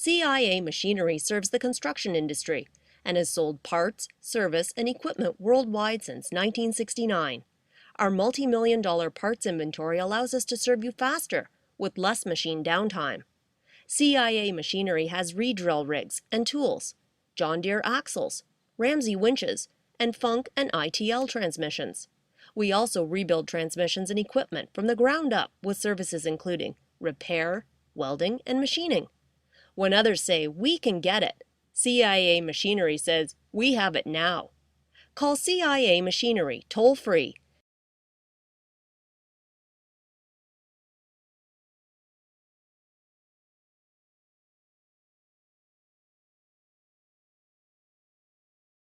CIA Machinery serves the construction industry and has sold parts, service, and equipment worldwide since 1969. Our multi-million-dollar parts inventory allows us to serve you faster, with less machine downtime. CIA Machinery has re-drill rigs and tools, John Deere axles, Ramsey winches, and Funk and ITL transmissions. We also rebuild transmissions and equipment from the ground up with services including repair, welding, and machining. When others say we can get it, CIA Machinery says we have it now. Call CIA Machinery toll-free